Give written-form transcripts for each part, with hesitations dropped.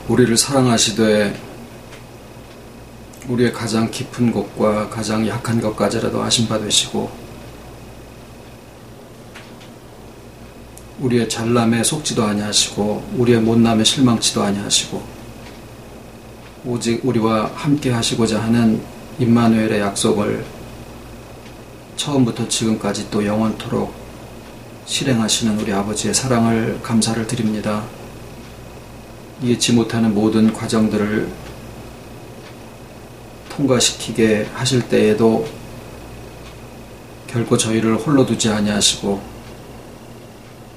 우리를 사랑하시되 우리의 가장 깊은 곳과 가장 약한 것까지라도 아신 바 되시고 우리의 잘남에 속지도 아니하시고 우리의 못남에 실망치도 아니하시고 오직 우리와 함께 하시고자 하는 임마누엘의 약속을 처음부터 지금까지 또 영원토록 실행하시는 우리 아버지의 사랑을 감사를 드립니다. 이해치 못하는 모든 과정들을 통과시키게 하실 때에도 결코 저희를 홀로 두지 아니하시고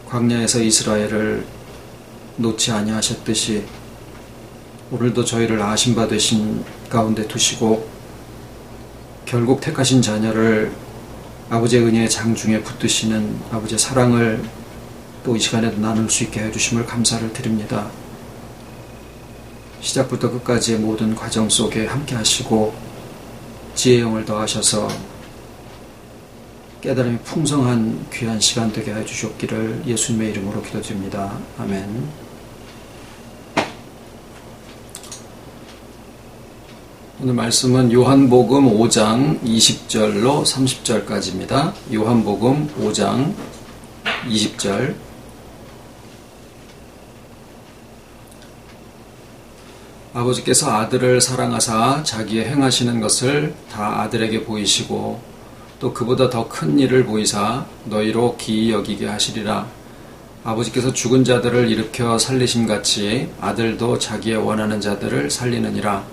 광야에서 이스라엘을 놓지 아니하셨듯이 오늘도 저희를 아신 바 되신 가운데 두시고 결국 택하신 자녀를 아버지의 은혜의 장중에 붙드시는 아버지의 사랑을 또 이 시간에도 나눌 수 있게 해주심을 감사를 드립니다. 시작부터 끝까지의 모든 과정 속에 함께 하시고 지혜의 영을 더하셔서 깨달음이 풍성한 귀한 시간 되게 해주셨기를 예수님의 이름으로 기도드립니다. 아멘. 오늘 말씀은 요한복음 5장 20절로 30절까지입니다. 요한복음 5장 20절. 아버지께서 아들을 사랑하사 자기의 행하시는 것을 다 아들에게 보이시고 또 그보다 더 큰 일을 보이사 너희로 기이 여기게 하시리라. 아버지께서 죽은 자들을 일으켜 살리심같이 아들도 자기의 원하는 자들을 살리느니라.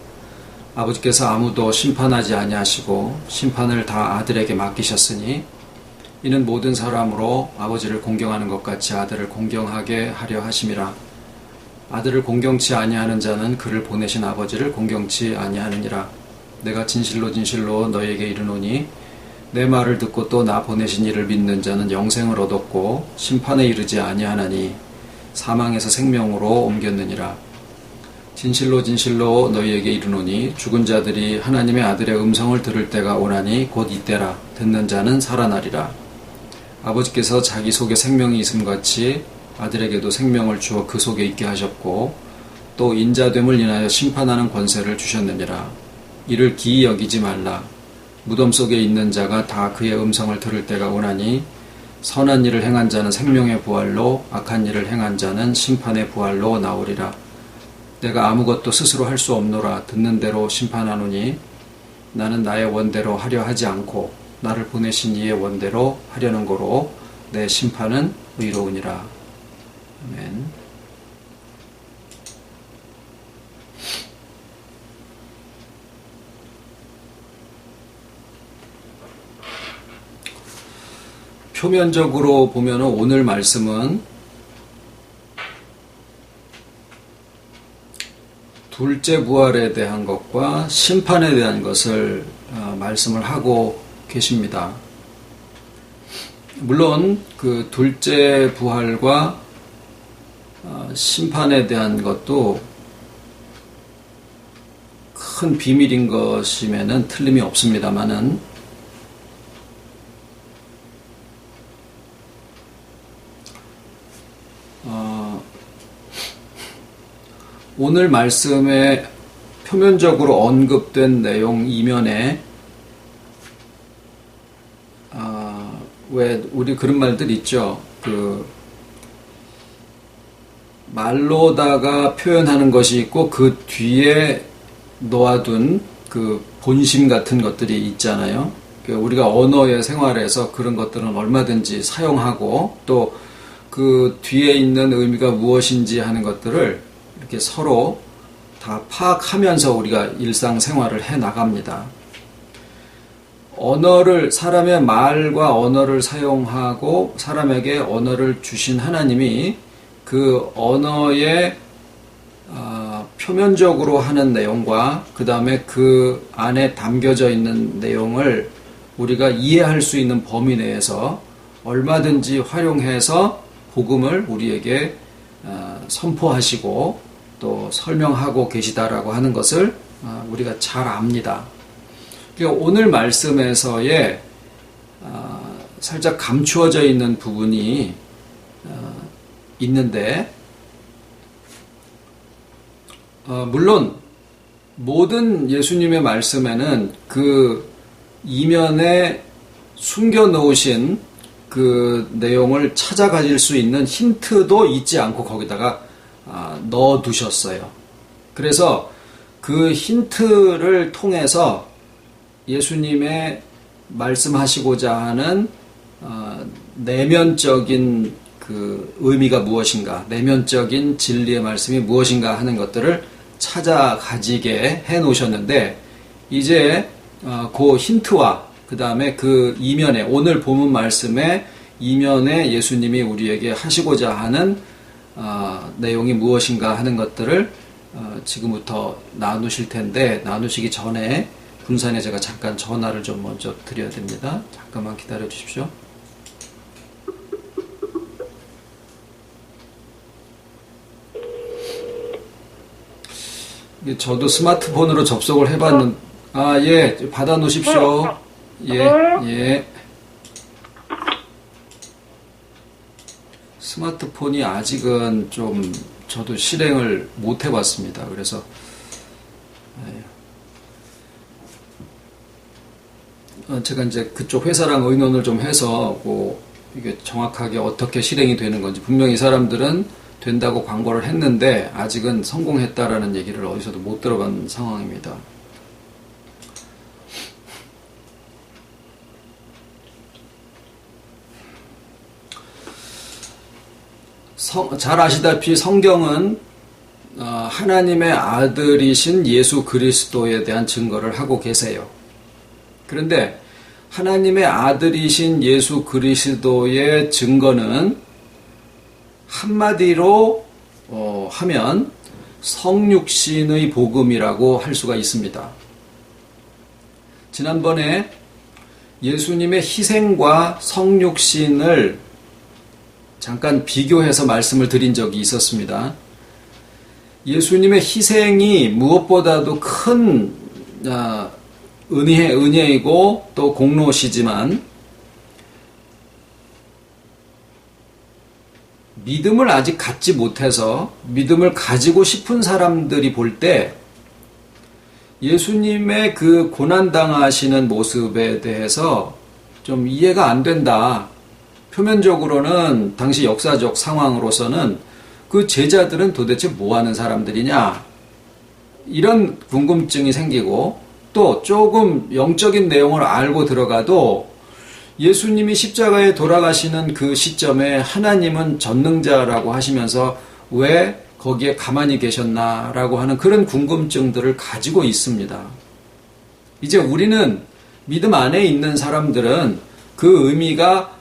아버지께서 아무도 심판하지 아니하시고 심판을 다 아들에게 맡기셨으니 이는 모든 사람으로 아버지를 공경하는 것 같이 아들을 공경하게 하려 하심이라. 아들을 공경치 아니하는 자는 그를 보내신 아버지를 공경치 아니하느니라. 내가 진실로 진실로 너희에게 이르노니 내 말을 듣고 또 나 보내신 이를 믿는 자는 영생을 얻었고 심판에 이르지 아니하나니 사망에서 생명으로 옮겼느니라. 진실로 진실로 너희에게 이르노니 죽은 자들이 하나님의 아들의 음성을 들을 때가 오나니 곧 이때라. 듣는 자는 살아나리라. 아버지께서 자기 속에 생명이 있음같이 아들에게도 생명을 주어 그 속에 있게 하셨고 또 인자됨을 인하여 심판하는 권세를 주셨느니라. 이를 기이 여기지 말라. 무덤 속에 있는 자가 다 그의 음성을 들을 때가 오나니 선한 일을 행한 자는 생명의 부활로 악한 일을 행한 자는 심판의 부활로 나오리라. 내가 아무것도 스스로 할 수 없노라. 듣는 대로 심판하노니 나는 나의 원대로 하려 하지 않고 나를 보내신 이의 원대로 하려는 거로 내 심판은 의로우니라. 아멘. 표면적으로 보면 오늘 말씀은 둘째 부활에 대한 것과 심판에 대한 것을 말씀을 하고 계십니다. 물론 그 둘째 부활과 심판에 대한 것도 큰 비밀인 것임에는 틀림이 없습니다만은 오늘 말씀에 표면적으로 언급된 내용 이면에 왜 우리 그런 말들 있죠. 그 말로다가 표현하는 것이 있고 그 뒤에 놓아둔 그 본심 같은 것들이 있잖아요. 우리가 언어의 생활에서 그런 것들은 얼마든지 사용하고 또 그 뒤에 있는 의미가 무엇인지 하는 것들을 이렇게 서로 다 파악하면서 우리가 일상생활을 해 나갑니다. 사람의 말과 언어를 사용하고 사람에게 언어를 주신 하나님이 그 언어의 표면적으로 하는 내용과 그 다음에 그 안에 담겨져 있는 내용을 우리가 이해할 수 있는 범위 내에서 얼마든지 활용해서 복음을 우리에게 선포하시고 또 설명하고 계시다라고 하는 것을 우리가 잘 압니다. 그러니까 오늘 말씀에서의 살짝 감추어져 있는 부분이 있는데 물론 모든 예수님의 말씀에는 그 이면에 숨겨 놓으신 그 내용을 찾아가질 수 있는 힌트도 잊지 않고 거기다가 넣어 두셨어요. 그래서 그 힌트를 통해서 예수님의 말씀하시고자 하는 내면적인 그 의미가 무엇인가, 내면적인 진리의 말씀이 무엇인가 하는 것들을 찾아가지게 해 놓으셨는데, 이제 그 힌트와 그 다음에 그 이면에, 오늘 본문 말씀의 이면에 예수님이 우리에게 하시고자 하는 내용이 무엇인가 하는 것들을 지금부터 나누실 텐데, 나누시기 전에 분산에 제가 잠깐 전화를 좀 먼저 드려야 됩니다. 잠깐만 기다려 주십시오. 저도 스마트폰으로 접속을 해봤는데, 예, 받아 놓으십시오. 예. 스마트폰이 아직은 좀 저도 실행을 못 해봤습니다. 그래서 제가 이제 그쪽 회사랑 의논을 좀 해서 이게 정확하게 어떻게 실행이 되는 건지, 분명히 사람들은 된다고 광고를 했는데 아직은 성공했다라는 얘기를 어디서도 못 들어본 상황입니다. 잘 아시다시피 성경은 하나님의 아들이신 예수 그리스도에 대한 증거를 하고 계세요. 그런데 하나님의 아들이신 예수 그리스도의 증거는 한마디로 하면 성육신의 복음이라고 할 수가 있습니다. 지난번에 예수님의 희생과 성육신을 잠깐 비교해서 말씀을 드린 적이 있었습니다. 예수님의 희생이 무엇보다도 큰 은혜이고 또 공로시지만, 믿음을 아직 갖지 못해서 믿음을 가지고 싶은 사람들이 볼 때 예수님의 그 고난당하시는 모습에 대해서 좀 이해가 안 된다. 표면적으로는 당시 역사적 상황으로서는 그 제자들은 도대체 뭐 하는 사람들이냐, 이런 궁금증이 생기고, 또 조금 영적인 내용을 알고 들어가도 예수님이 십자가에 돌아가시는 그 시점에 하나님은 전능자라고 하시면서 왜 거기에 가만히 계셨나라고 하는 그런 궁금증들을 가지고 있습니다. 이제 우리는 믿음 안에 있는 사람들은 그 의미가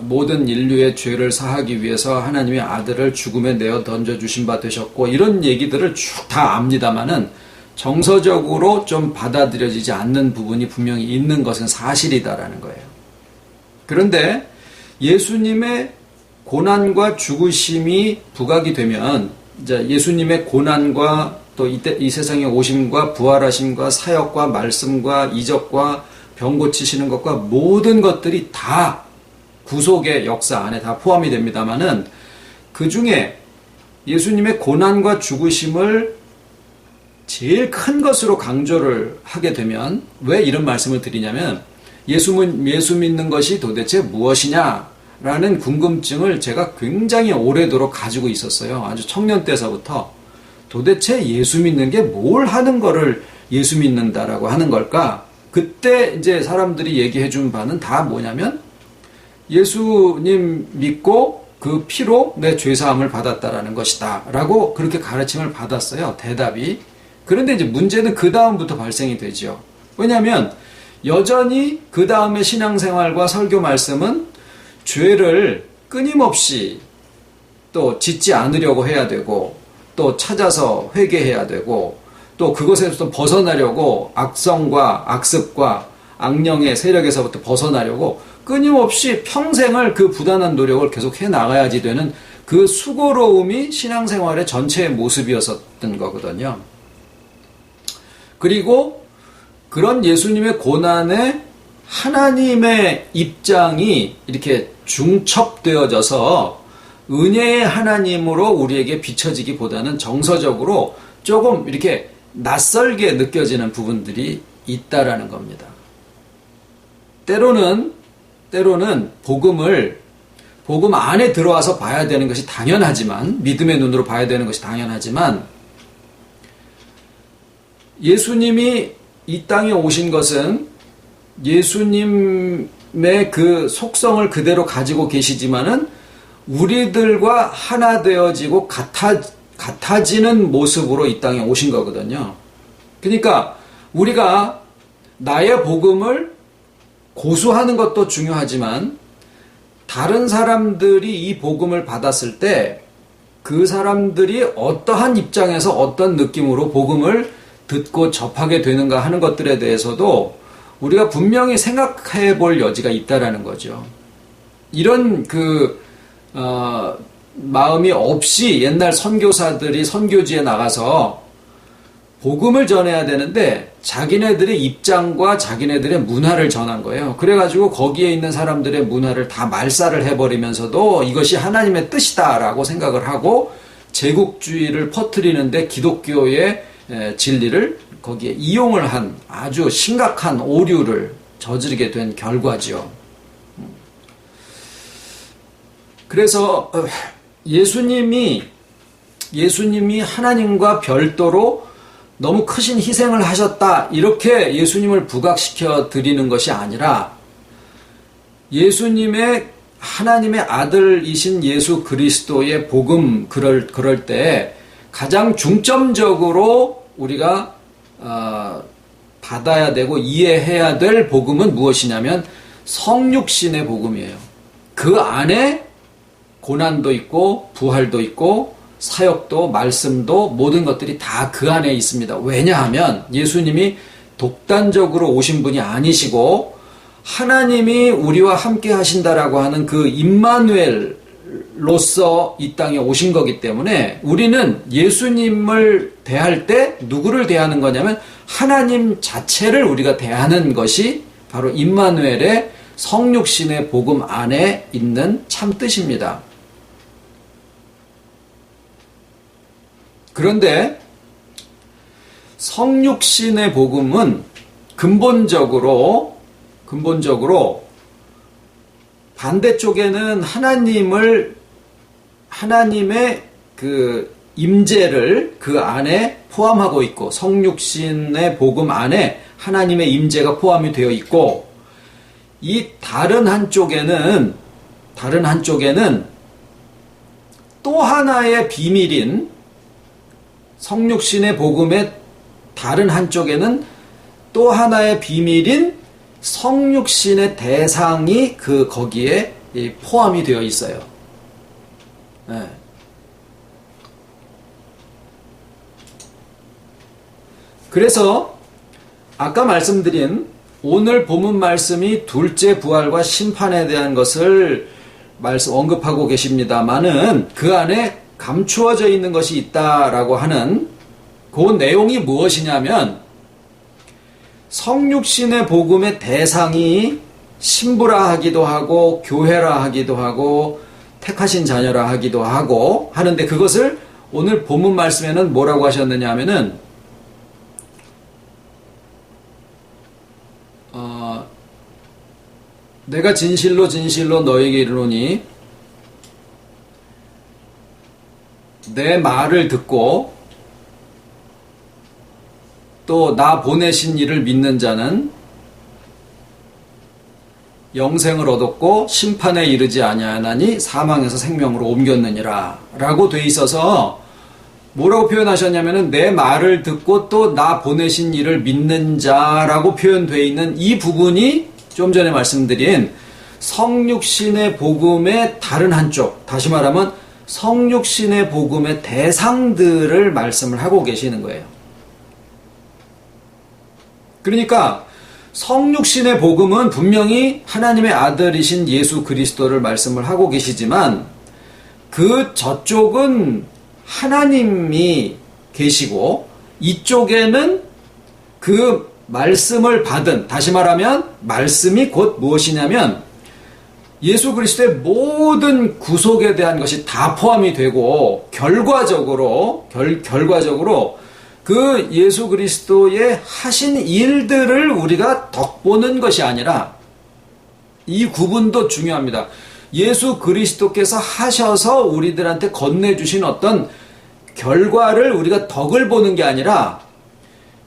모든 인류의 죄를 사하기 위해서 하나님의 아들을 죽음에 내어 던져주신 바 되셨고, 이런 얘기들을 쭉 다 압니다마는 정서적으로 좀 받아들여지지 않는 부분이 분명히 있는 것은 사실이다라는 거예요. 그런데 예수님의 고난과 죽으심이 부각이 되면, 이제 예수님의 고난과 또 이 세상에 오심과 부활하심과 사역과 말씀과 이적과 병 고치시는 것과 모든 것들이 다 구속의 역사 안에 다 포함이 됩니다마는, 그 중에 예수님의 고난과 죽으심을 제일 큰 것으로 강조를 하게 되면, 왜 이런 말씀을 드리냐면, 예수 믿는 것이 도대체 무엇이냐라는 궁금증을 제가 굉장히 오래도록 가지고 있었어요. 아주 청년 때서부터 도대체 예수 믿는 게 뭘 하는 거를 예수 믿는다라고 하는 걸까? 그때 이제 사람들이 얘기해 준 바는 다 뭐냐면, 예수님 믿고 그 피로 내 죄사함을 받았다라는 것이다 라고 그렇게 가르침을 받았어요, 대답이. 그런데 이제 문제는 그 다음부터 발생이 되죠. 왜냐하면 여전히 그 다음에 신앙생활과 설교 말씀은 죄를 끊임없이 또 짓지 않으려고 해야 되고, 또 찾아서 회개해야 되고, 또 그것에서 벗어나려고 악성과 악습과 악령의 세력에서부터 벗어나려고 끊임없이 평생을 그 부단한 노력을 계속 해나가야지 되는 그 수고로움이 신앙생활의 전체의 모습이었던 거거든요. 그리고 그런 예수님의 고난에 하나님의 입장이 이렇게 중첩되어져서 은혜의 하나님으로 우리에게 비춰지기보다는 정서적으로 조금 이렇게 낯설게 느껴지는 부분들이 있다라는 겁니다. 때로는 복음 안에 들어와서 봐야 되는 것이 당연하지만, 믿음의 눈으로 봐야 되는 것이 당연하지만, 예수님이 이 땅에 오신 것은 예수님의 그 속성을 그대로 가지고 계시지만은 우리들과 하나 되어지고 같아지는 모습으로 이 땅에 오신 거거든요. 그러니까 우리가 나의 복음을 고수하는 것도 중요하지만 다른 사람들이 이 복음을 받았을 때 그 사람들이 어떠한 입장에서 어떤 느낌으로 복음을 듣고 접하게 되는가 하는 것들에 대해서도 우리가 분명히 생각해 볼 여지가 있다라는 거죠. 이런 마음이 없이 옛날 선교사들이 선교지에 나가서 복음을 전해야 되는데 자기네들의 입장과 자기네들의 문화를 전한 거예요. 그래가지고 거기에 있는 사람들의 문화를 다 말살을 해버리면서도 이것이 하나님의 뜻이다라고 생각을 하고 제국주의를 퍼뜨리는데 기독교의 진리를 거기에 이용을 한 아주 심각한 오류를 저지르게 된 결과죠. 그래서 예수님이 하나님과 별도로 너무 크신 희생을 하셨다, 이렇게 예수님을 부각시켜 드리는 것이 아니라 예수님의 하나님의 아들이신 예수 그리스도의 복음, 그럴 때 가장 중점적으로 우리가 받아야 되고 이해해야 될 복음은 무엇이냐면 성육신의 복음이에요. 그 안에 고난도 있고 부활도 있고 사역도 말씀도 모든 것들이 다 그 안에 있습니다. 왜냐하면 예수님이 독단적으로 오신 분이 아니시고 하나님이 우리와 함께 하신다라고 하는 그 임마누엘로서 이 땅에 오신 거기 때문에 우리는 예수님을 대할 때 누구를 대하는 거냐면 하나님 자체를 우리가 대하는 것이 바로 임마누엘의 성육신의 복음 안에 있는 참뜻입니다. 그런데 성육신의 복음은 근본적으로 반대쪽에는 하나님의 그 임재를 그 안에 포함하고 있고, 성육신의 복음 안에 하나님의 임재가 포함이 되어 있고, 이 다른 한쪽에는 또 하나의 비밀인 성육신의 복음의 다른 한쪽에는 또 하나의 비밀인 성육신의 대상이 거기에 포함이 되어 있어요. 네. 그래서 아까 말씀드린 오늘 본문 말씀이 둘째 부활과 심판에 대한 것을 언급하고 계십니다마는 그 안에 감추어져 있는 것이 있다라고 하는 그 내용이 무엇이냐면 성육신의 복음의 대상이 신부라 하기도 하고 교회라 하기도 하고 택하신 자녀라 하기도 하고 하는데, 그것을 오늘 본문 말씀에는 뭐라고 하셨느냐 하면은 내가 진실로 너에게 이르노니 내 말을 듣고 또 나 보내신 이를 믿는 자는 영생을 얻었고 심판에 이르지 아니하나니 사망에서 생명으로 옮겼느니라 라고 돼 있어서 뭐라고 표현하셨냐면은 내 말을 듣고 또 나 보내신 이를 믿는 자라고 표현되어 있는 이 부분이 좀 전에 말씀드린 성육신의 복음의 다른 한쪽, 다시 말하면 성육신의 복음의 대상들을 말씀을 하고 계시는 거예요. 그러니까 성육신의 복음은 분명히 하나님의 아들이신 예수 그리스도를 말씀을 하고 계시지만 그 저쪽은 하나님이 계시고 이쪽에는 그 말씀을 받은, 다시 말하면 말씀이 곧 무엇이냐면 예수 그리스도의 모든 구속에 대한 것이 다 포함이 되고 결과적으로 그 예수 그리스도의 하신 일들을 우리가 덕보는 것이 아니라, 이 구분도 중요합니다. 예수 그리스도께서 하셔서 우리들한테 건네주신 어떤 결과를 우리가 덕을 보는 게 아니라,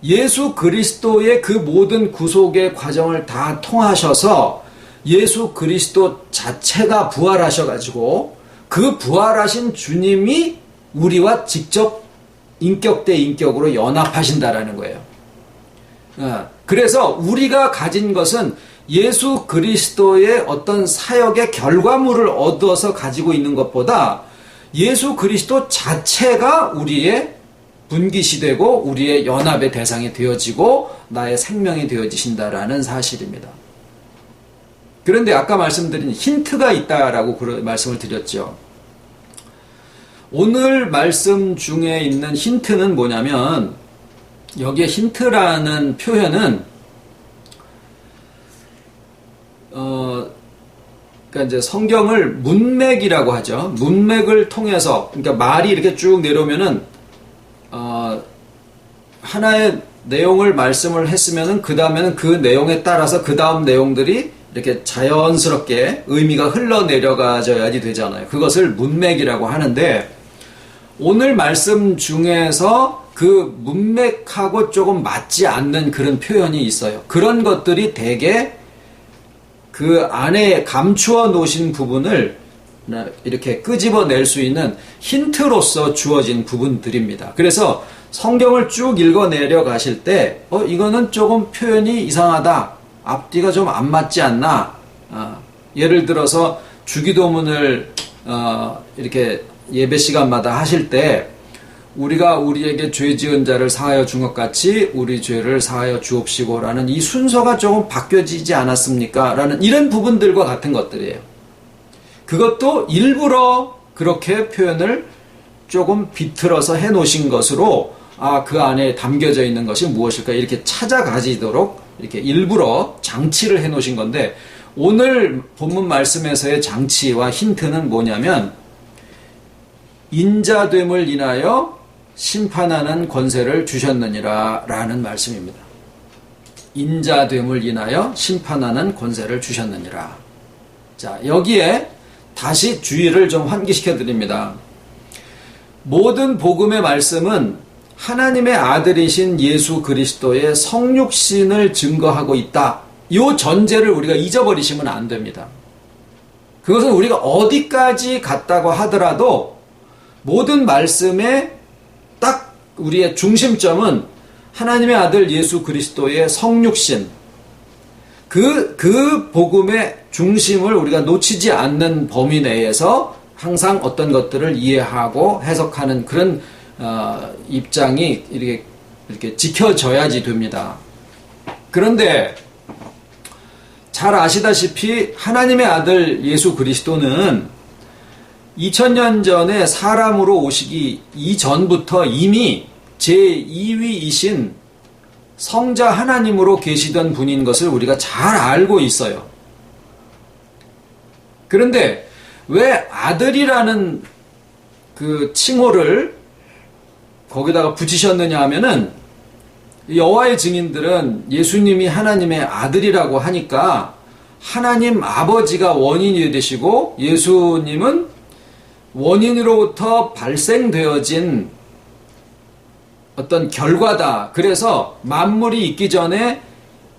예수 그리스도의 그 모든 구속의 과정을 다 통하셔서 예수 그리스도 자체가 부활하셔가지고 그 부활하신 주님이 우리와 직접 인격 대 인격으로 연합하신다라는 거예요. 그래서 우리가 가진 것은 예수 그리스도의 어떤 사역의 결과물을 얻어서 가지고 있는 것보다 예수 그리스도 자체가 우리의 분깃이 되고 우리의 연합의 대상이 되어지고 나의 생명이 되어지신다라는 사실입니다. 그런데 아까 말씀드린 힌트가 있다라고 말씀을 드렸죠. 오늘 말씀 중에 있는 힌트는 뭐냐면, 여기에 힌트라는 표현은 그러니까 이제 성경을 문맥이라고 하죠. 문맥을 통해서, 그러니까 말이 이렇게 쭉 내려오면은 하나의 내용을 말씀을 했으면은 그 다음에는 그 내용에 따라서 그 다음 내용들이 이렇게 자연스럽게 의미가 흘러내려가져야지 되잖아요. 그것을 문맥이라고 하는데, 오늘 말씀 중에서 그 문맥하고 조금 맞지 않는 그런 표현이 있어요. 그런 것들이 대개 그 안에 감추어 놓으신 부분을 이렇게 끄집어낼 수 있는 힌트로서 주어진 부분들입니다. 그래서 성경을 쭉 읽어 내려가실 때 이거는 조금 표현이 이상하다, 앞뒤가 좀 안 맞지 않나, 예를 들어서 주기도문을 이렇게 예배 시간마다 하실 때 우리가 우리에게 죄 지은 자를 사하여 준 것 같이 우리 죄를 사하여 주옵시고 라는 이 순서가 조금 바뀌어지지 않았습니까? 라는 이런 부분들과 같은 것들이에요. 그것도 일부러 그렇게 표현을 조금 비틀어서 해 놓으신 것으로 그 안에 담겨져 있는 것이 무엇일까 이렇게 찾아가지도록 이렇게 일부러 장치를 해 놓으신 건데, 오늘 본문 말씀에서의 장치와 힌트는 뭐냐면, 인자됨을 인하여 심판하는 권세를 주셨느니라 라는 말씀입니다. 인자됨을 인하여 심판하는 권세를 주셨느니라. 자, 여기에 다시 주의를 좀 환기시켜 드립니다. 모든 복음의 말씀은 하나님의 아들이신 예수 그리스도의 성육신을 증거하고 있다. 이 전제를 우리가 잊어버리시면 안 됩니다. 그것은 우리가 어디까지 갔다고 하더라도 모든 말씀의 딱 우리의 중심점은 하나님의 아들 예수 그리스도의 성육신, 그 복음의 중심을 우리가 놓치지 않는 범위 내에서 항상 어떤 것들을 이해하고 해석하는 그런 입장이 이렇게 지켜져야지 됩니다. 그런데 잘 아시다시피 하나님의 아들 예수 그리스도는 2000년 전에 사람으로 오시기 이전부터 이미 제2위이신 성자 하나님으로 계시던 분인 것을 우리가 잘 알고 있어요. 그런데 왜 아들이라는 그 칭호를 거기다가 붙이셨느냐 하면은, 여호와의 증인들은 예수님이 하나님의 아들이라고 하니까 하나님 아버지가 원인이 되시고 예수님은 원인으로부터 발생되어진 어떤 결과다. 그래서 만물이 있기 전에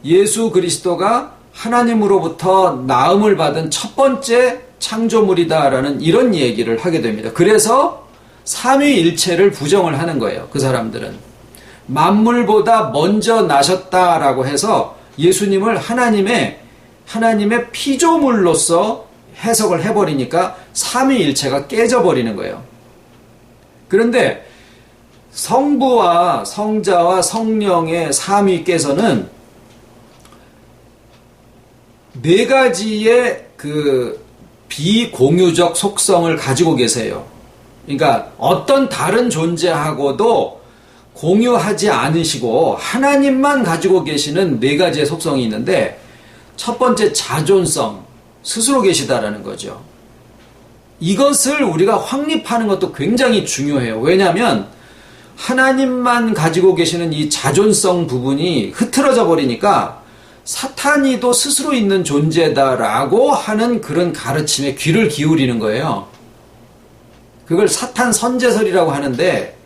예수 그리스도가 하나님으로부터 나음을 받은 첫 번째 창조물이다라는 이런 얘기를 하게 됩니다. 그래서 삼위일체를 부정을 하는 거예요. 그 사람들은 만물보다 먼저 나셨다라고 해서 예수님을 하나님의 피조물로서 해석을 해버리니까 삼위일체가 깨져버리는 거예요. 그런데 성부와 성자와 성령의 삼위께서는 네 가지의 그 비공유적 속성을 가지고 계세요. 그러니까 어떤 다른 존재하고도 공유하지 않으시고 하나님만 가지고 계시는 네 가지의 속성이 있는데, 첫 번째 자존성, 스스로 계시다라는 거죠. 이것을 우리가 확립하는 것도 굉장히 중요해요. 왜냐하면 하나님만 가지고 계시는 이 자존성 부분이 흐트러져 버리니까 사탄이도 스스로 있는 존재다라고 하는 그런 가르침에 귀를 기울이는 거예요. 그걸 사탄 선제설이라고 하는데,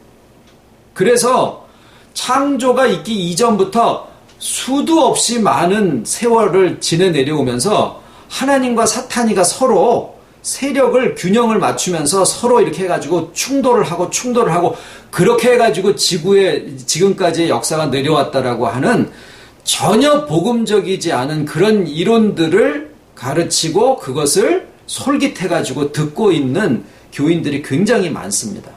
그래서 창조가 있기 이전부터 수도 없이 많은 세월을 지내 내려오면서 하나님과 사탄이가 서로 세력을 균형을 맞추면서 서로 이렇게 해가지고 충돌을 하고 그렇게 해가지고 지구에 지금까지의 역사가 내려왔다라고 하는 전혀 복음적이지 않은 그런 이론들을 가르치고 그것을 솔깃해가지고 듣고 있는 교인들이 굉장히 많습니다.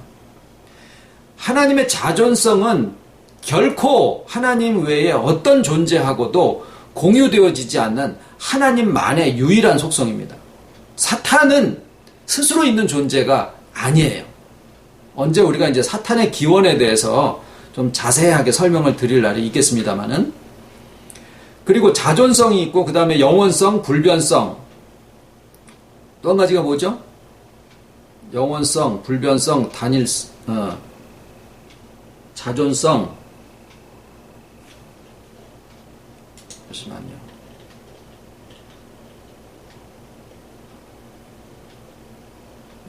하나님의 자존성은 결코 하나님 외에 어떤 존재하고도 공유되어지지 않는 하나님만의 유일한 속성입니다. 사탄은 스스로 있는 존재가 아니에요. 언제 우리가 이제 사탄의 기원에 대해서 좀 자세하게 설명을 드릴 날이 있겠습니다만은, 그리고 자존성이 있고 그 다음에 영원성, 불변성, 또 한 가지가 뭐죠? 영원성, 불변성, 자존성, 잠시만요.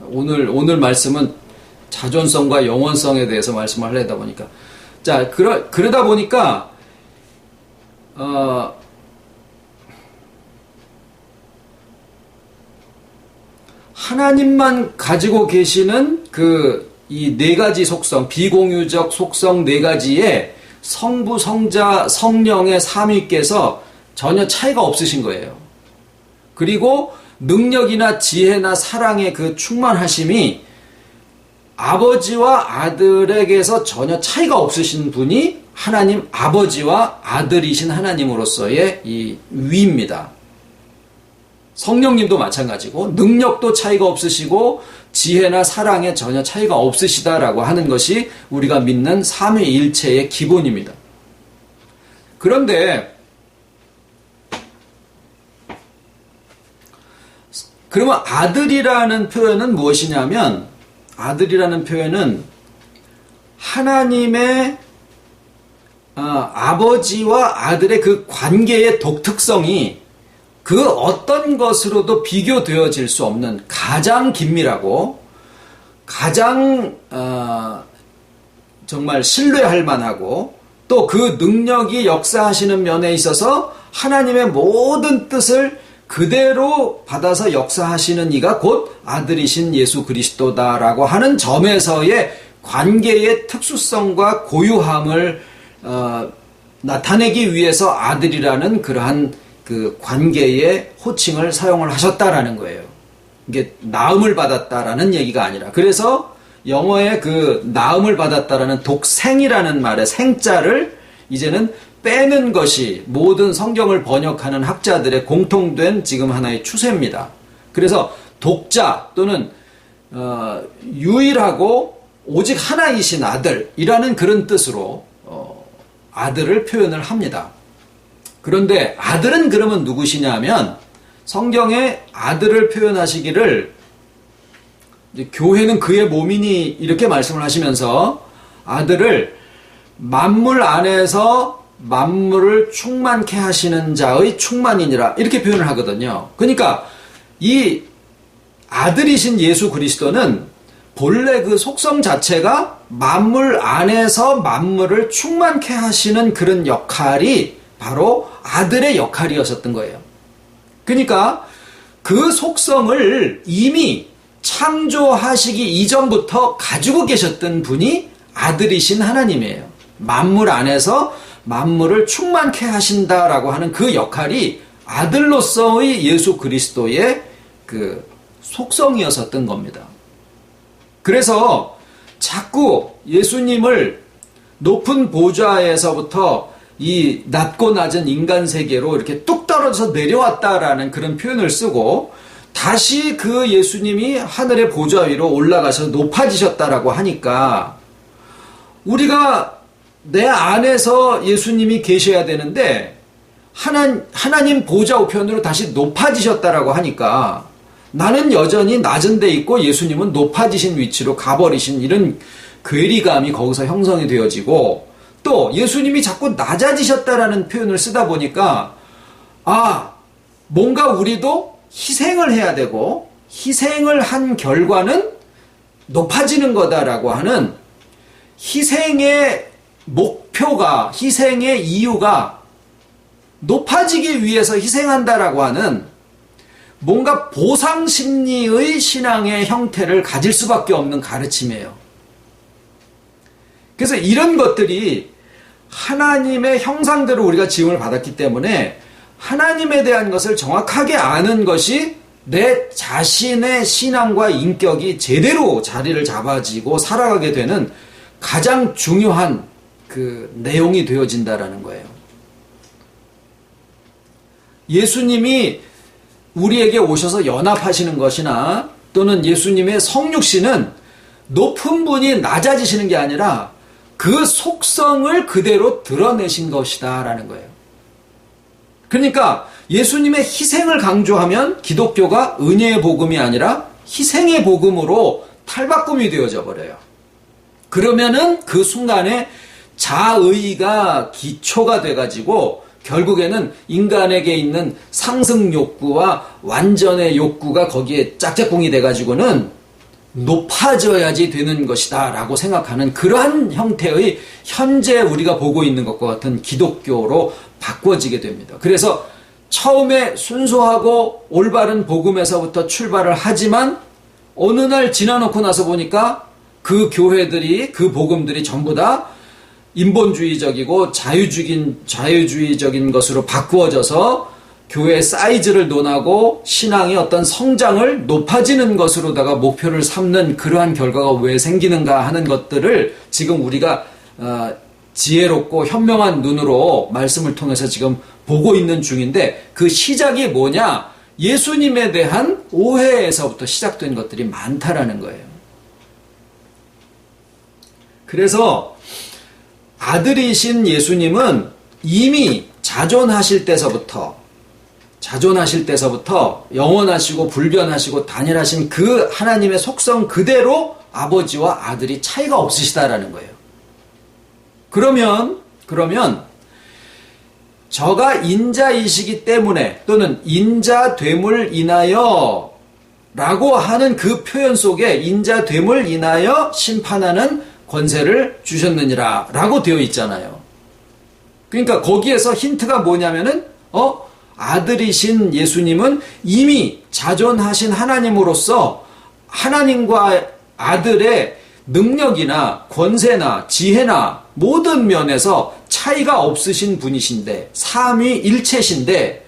오늘 말씀은 자존성과 영원성에 대해서 말씀을 하려다 보니까, 자, 그러다 보니까 하나님만 가지고 계시는 이 네 가지 속성, 비공유적 속성 네 가지에 성부, 성자, 성령의 삼위께서 전혀 차이가 없으신 거예요. 그리고 능력이나 지혜나 사랑의 그 충만하심이 아버지와 아들에게서 전혀 차이가 없으신 분이 하나님 아버지와 아들이신 하나님으로서의 이 위입니다. 성령님도 마찬가지고 능력도 차이가 없으시고 지혜나 사랑에 전혀 차이가 없으시다라고 하는 것이 우리가 믿는 삼위일체의 기본입니다. 그런데 그러면 아들이라는 표현은 무엇이냐면, 아들이라는 표현은 하나님의 아버지와 아들의 그 관계의 독특성이 그 어떤 것으로도 비교되어질 수 없는 가장 긴밀하고 가장 정말 신뢰할 만하고, 또 그 능력이 역사하시는 면에 있어서 하나님의 모든 뜻을 그대로 받아서 역사하시는 이가 곧 아들이신 예수 그리스도다라고 하는 점에서의 관계의 특수성과 고유함을 나타내기 위해서 아들이라는 그러한 그 관계의 호칭을 사용을 하셨다라는 거예요. 이게 나음을 받았다라는 얘기가 아니라, 그래서 영어의 그 나음을 받았다라는 독생이라는 말의 생자를 이제는 빼는 것이 모든 성경을 번역하는 학자들의 공통된 지금 하나의 추세입니다. 그래서 독자 또는 유일하고 오직 하나이신 아들이라는 그런 뜻으로 아들을 표현을 합니다. 그런데 아들은 그러면 누구시냐면, 성경에 아들을 표현하시기를 이제 교회는 그의 몸이니 이렇게 말씀을 하시면서 아들을 만물 안에서 만물을 충만케 하시는 자의 충만이니라 이렇게 표현을 하거든요. 그러니까 이 아들이신 예수 그리스도는 본래 그 속성 자체가 만물 안에서 만물을 충만케 하시는 그런 역할이 바로 아들의 역할이었었던 거예요. 그러니까 그 속성을 이미 창조하시기 이전부터 가지고 계셨던 분이 아들이신 하나님이에요. 만물 안에서 만물을 충만케 하신다라고 하는 그 역할이 아들로서의 예수 그리스도의 그 속성이었었던 겁니다. 그래서 자꾸 예수님을 높은 보좌에서부터 이 낮고 낮은 인간 세계로 이렇게 뚝 떨어져서 내려왔다라는 그런 표현을 쓰고, 다시 그 예수님이 하늘의 보좌 위로 올라가서 높아지셨다라고 하니까, 우리가 내 안에서 예수님이 계셔야 되는데 하나님 보좌 우편으로 다시 높아지셨다라고 하니까 나는 여전히 낮은 데 있고 예수님은 높아지신 위치로 가버리신 이런 괴리감이 거기서 형성이 되어지고, 또 예수님이 자꾸 낮아지셨다라는 표현을 쓰다 보니까 뭔가 우리도 희생을 해야 되고 희생을 한 결과는 높아지는 거다라고 하는 희생의 목표가, 희생의 이유가 높아지기 위해서 희생한다라고 하는 뭔가 보상심리의 신앙의 형태를 가질 수밖에 없는 가르침이에요. 그래서 이런 것들이 하나님의 형상대로 우리가 지음을 받았기 때문에 하나님에 대한 것을 정확하게 아는 것이 내 자신의 신앙과 인격이 제대로 자리를 잡아지고 살아가게 되는 가장 중요한 그 내용이 되어진다라는 거예요. 예수님이 우리에게 오셔서 연합하시는 것이나 또는 예수님의 성육신은 높은 분이 낮아지시는 게 아니라 그 속성을 그대로 드러내신 것이다 라는 거예요. 그러니까 예수님의 희생을 강조하면 기독교가 은혜의 복음이 아니라 희생의 복음으로 탈바꿈이 되어져 버려요. 그러면은 그 순간에 자의가 기초가 돼가지고 결국에는 인간에게 있는 상승 욕구와 완전의 욕구가 거기에 짝짝꿍이 돼가지고는 높아져야지 되는 것이다 라고 생각하는 그러한 형태의 현재 우리가 보고 있는 것과 같은 기독교로 바꿔지게 됩니다. 그래서 처음에 순수하고 올바른 복음에서부터 출발을 하지만 어느 날 지나놓고 나서 보니까 그 교회들이, 그 복음들이 전부 다 인본주의적이고 자유주의적인 것으로 바꾸어져서 교회의 사이즈를 논하고 신앙의 어떤 성장을 높아지는 것으로다가 목표를 삼는 그러한 결과가 왜 생기는가 하는 것들을 지금 우리가 지혜롭고 현명한 눈으로 말씀을 통해서 지금 보고 있는 중인데, 그 시작이 뭐냐? 예수님에 대한 오해에서부터 시작된 것들이 많다라는 거예요. 그래서 아들이신 예수님은 이미 자존하실 때서부터 영원하시고 불변하시고 단일하신 그 하나님의 속성 그대로 아버지와 아들이 차이가 없으시다라는 거예요. 그러면 저가 인자이시기 때문에 또는 인자됨을 인하여 라고 하는 그 표현 속에 인자됨을 인하여 심판하는 권세를 주셨느니라 라고 되어 있잖아요. 그러니까 거기에서 힌트가 뭐냐면은 아들이신 예수님은 이미 자존하신 하나님으로서 하나님과 아들의 능력이나 권세나 지혜나 모든 면에서 차이가 없으신 분이신데, 삼위일체신데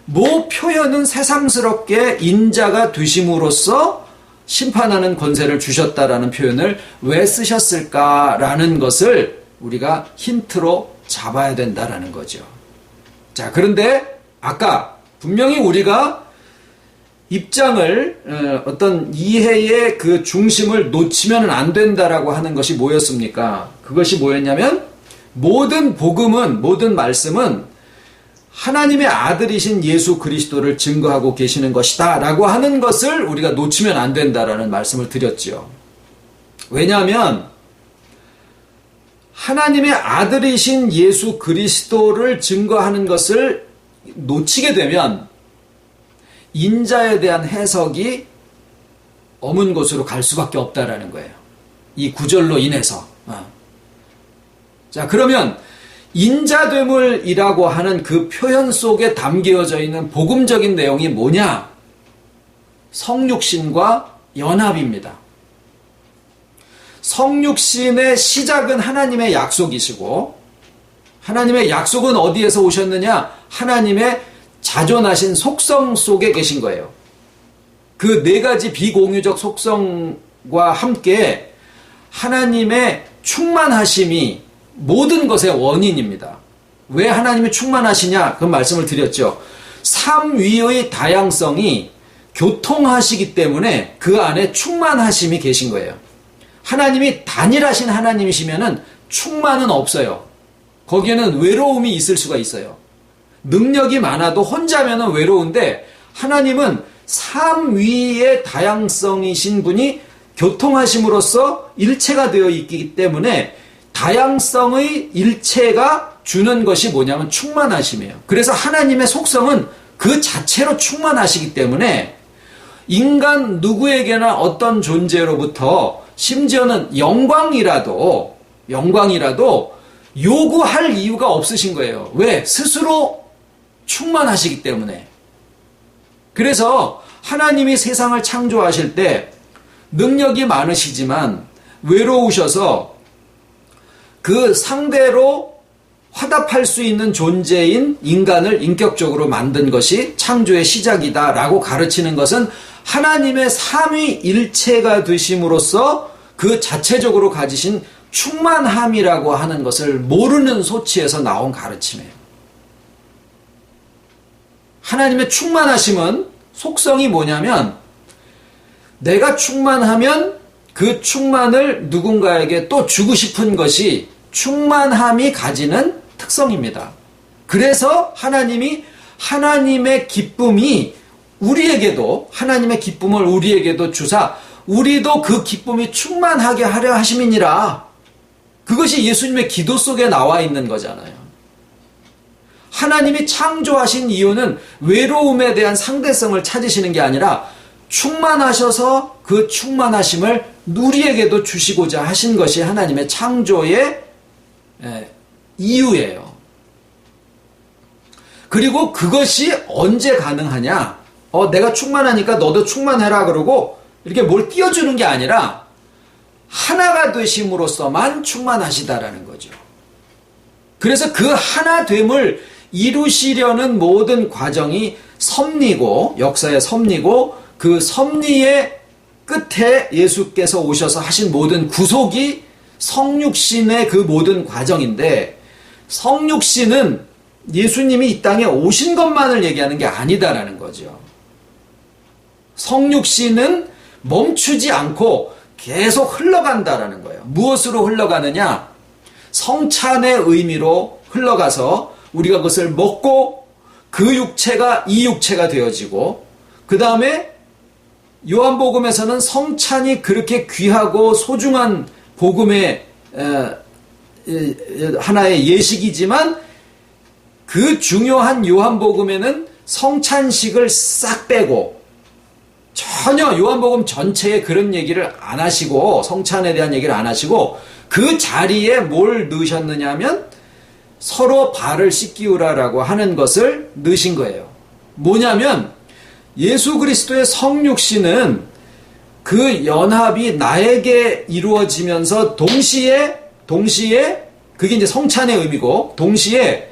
뭐 표현은 새삼스럽게 인자가 되심으로써 심판하는 권세를 주셨다라는 표현을 왜 쓰셨을까라는 것을 우리가 힌트로 잡아야 된다라는 거죠. 자, 그런데 아까 분명히 우리가 입장을, 어떤 이해의 그 중심을 놓치면 안 된다라고 하는 것이 뭐였습니까? 그것이 뭐였냐면, 모든 복음은, 모든 말씀은 하나님의 아들이신 예수 그리스도를 증거하고 계시는 것이다 라고 하는 것을 우리가 놓치면 안 된다라는 말씀을 드렸죠. 왜냐하면 하나님의 아들이신 예수 그리스도를 증거하는 것을 놓치게 되면 인자에 대한 해석이 어문 곳으로 갈 수밖에 없다라는 거예요. 이 구절로 인해서. 자, 그러면 인자됨을이라고 하는 그 표현 속에 담겨져 있는 복음적인 내용이 뭐냐? 성육신과 연합입니다. 성육신의 시작은 하나님의 약속이시고, 하나님의 약속은 어디에서 오셨느냐? 하나님의 자존하신 속성 속에 계신 거예요. 그 네 가지 비공유적 속성과 함께 하나님의 충만하심이 모든 것의 원인입니다. 왜 하나님이 충만하시냐? 그 말씀을 드렸죠. 삼위의 다양성이 교통하시기 때문에 그 안에 충만하심이 계신 거예요. 하나님이 단일하신 하나님이시면은 충만은 없어요. 거기에는 외로움이 있을 수가 있어요. 능력이 많아도 혼자면은 외로운데, 하나님은 삼위의 다양성이신 분이 교통하심으로써 일체가 되어 있기 때문에 다양성의 일체가 주는 것이 뭐냐면 충만하심이에요. 그래서 하나님의 속성은 그 자체로 충만하시기 때문에 인간 누구에게나 어떤 존재로부터 심지어는 영광이라도 요구할 이유가 없으신 거예요. 왜? 스스로 충만하시기 때문에. 그래서 하나님이 세상을 창조하실 때 능력이 많으시지만 외로우셔서 그 상대로 화답할 수 있는 존재인 인간을 인격적으로 만든 것이 창조의 시작이다라고 가르치는 것은 하나님의 삼위일체가 되심으로써 그 자체적으로 가지신 충만함이라고 하는 것을 모르는 소치에서 나온 가르침이에요. 하나님의 충만하심은 속성이 뭐냐면 내가 충만하면 그 충만을 누군가에게 또 주고 싶은 것이 충만함이 가지는 특성입니다. 그래서 하나님이 하나님의 기쁨이 하나님의 기쁨을 우리에게도 주사 우리도 그 기쁨이 충만하게 하려 하심이니라. 그것이 예수님의 기도 속에 나와 있는 거잖아요. 하나님이 창조하신 이유는 외로움에 대한 상대성을 찾으시는 게 아니라 충만하셔서 그 충만하심을 우리에게도 주시고자 하신 것이 하나님의 창조의 이유예요. 그리고 그것이 언제 가능하냐? 내가 충만하니까 너도 충만해라 그러고 이렇게 뭘 띄워주는 게 아니라 하나가 되심으로써만 충만하시다라는 거죠. 그래서 그 하나됨을 이루시려는 모든 과정이 섭리고 역사의 섭리고 그 섭리의 끝에 예수께서 오셔서 하신 모든 구속이 성육신의 그 모든 과정인데 성육신은 예수님이 이 땅에 오신 것만을 얘기하는 게 아니다라는 거죠. 성육신은 멈추지 않고 계속 흘러간다라는 거예요. 무엇으로 흘러가느냐? 성찬의 의미로 흘러가서 우리가 그것을 먹고 그 육체가 이 육체가 되어지고 그 다음에 요한복음에서는 성찬이 그렇게 귀하고 소중한 복음의 하나의 예식이지만 그 중요한 요한복음에는 성찬식을 싹 빼고 전혀 요한복음 전체에 그런 얘기를 안 하시고 성찬에 대한 얘기를 안 하시고 그 자리에 뭘 넣으셨느냐 하면 서로 발을 씻기우라라고 하는 것을 넣으신 거예요. 뭐냐면 예수 그리스도의 성육신은 그 연합이 나에게 이루어지면서 동시에 그게 이제 성찬의 의미고 동시에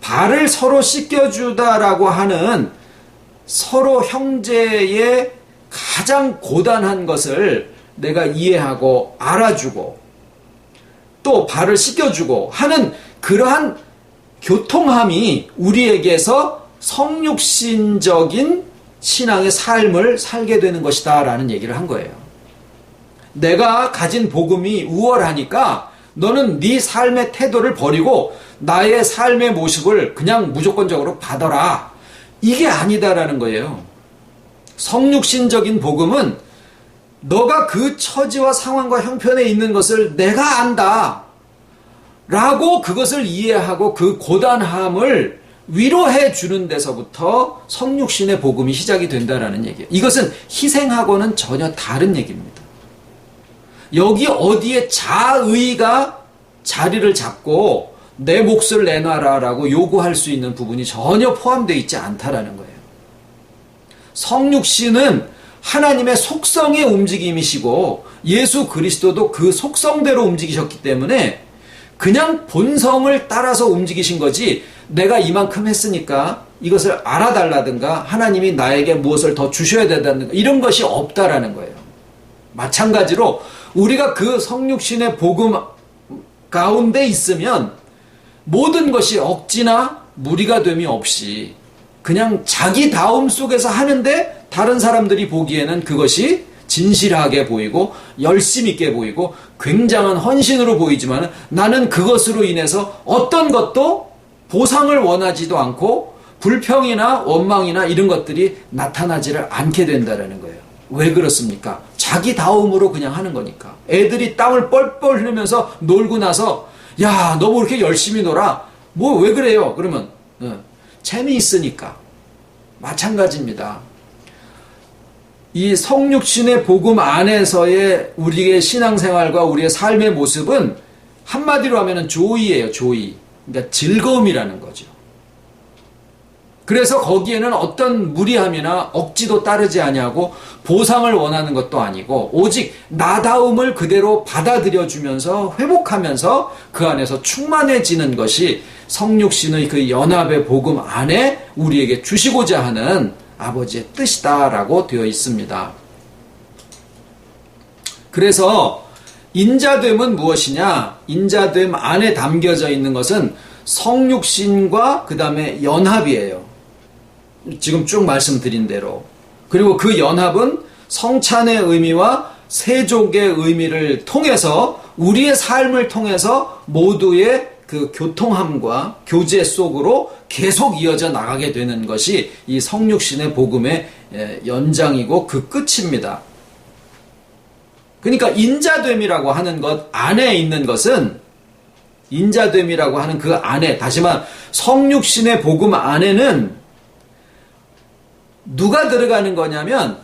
발을 서로 씻겨주다라고 하는 서로 형제의 가장 고단한 것을 내가 이해하고 알아주고 또 발을 씻겨주고 하는 그러한 교통함이 우리에게서 성육신적인 신앙의 삶을 살게 되는 것이다 라는 얘기를 한 거예요. 내가 가진 복음이 우월하니까 너는 네 삶의 태도를 버리고 나의 삶의 모습을 그냥 무조건적으로 받아라. 이게 아니다라는 거예요. 성육신적인 복음은 너가 그 처지와 상황과 형편에 있는 것을 내가 안다 라고 그것을 이해하고 그 고단함을 위로해 주는 데서부터 성육신의 복음이 시작이 된다라는 얘기예요. 이것은 희생하고는 전혀 다른 얘기입니다. 여기 어디에 자의가 자리를 잡고 내 몫을 내놔라라고 요구할 수 있는 부분이 전혀 포함되어 있지 않다라는 거예요. 성육신은 하나님의 속성의 움직임이시고 예수 그리스도도 그 속성대로 움직이셨기 때문에 그냥 본성을 따라서 움직이신 거지 내가 이만큼 했으니까 이것을 알아달라든가 하나님이 나에게 무엇을 더 주셔야 된다든가 이런 것이 없다라는 거예요. 마찬가지로 우리가 그 성육신의 복음 가운데 있으면 모든 것이 억지나 무리가 됨이 없이 그냥 자기 다움 속에서 하는데 다른 사람들이 보기에는 그것이 진실하게 보이고 열심 있게 보이고 굉장한 헌신으로 보이지만 나는 그것으로 인해서 어떤 것도 보상을 원하지도 않고 불평이나 원망이나 이런 것들이 나타나지를 않게 된다는 거예요. 왜 그렇습니까? 자기 다움으로 그냥 하는 거니까. 애들이 땀을 뻘뻘 흘리면서 놀고 나서 야, 너 뭐 이렇게 열심히 놀아? 뭐 왜 그래요? 그러면 재미있으니까. 마찬가지입니다. 이 성육신의 복음 안에서의 우리의 신앙생활과 우리의 삶의 모습은 한마디로 하면 조이예요. 조이. 그러니까 즐거움이라는 거죠. 그래서 거기에는 어떤 무리함이나 억지도 따르지 아니하고 보상을 원하는 것도 아니고 오직 나다움을 그대로 받아들여주면서 회복하면서 그 안에서 충만해지는 것이 성육신의 그 연합의 복음 안에 우리에게 주시고자 하는 아버지의 뜻이다라고 되어 있습니다. 그래서 인자됨은 무엇이냐? 인자됨 안에 담겨져 있는 것은 성육신과 그 다음에 연합이에요. 지금 쭉 말씀드린 대로. 그리고 그 연합은 성찬의 의미와 세족의 의미를 통해서 우리의 삶을 통해서 모두의 그 교통함과 교제 속으로 계속 이어져 나가게 되는 것이 이 성육신의 복음의 연장이고 그 끝입니다. 그러니까 인자됨이라고 하는 것 안에 있는 것은 인자됨이라고 하는 그 안에 다시 말해 성육신의 복음 안에는 누가 들어가는 거냐면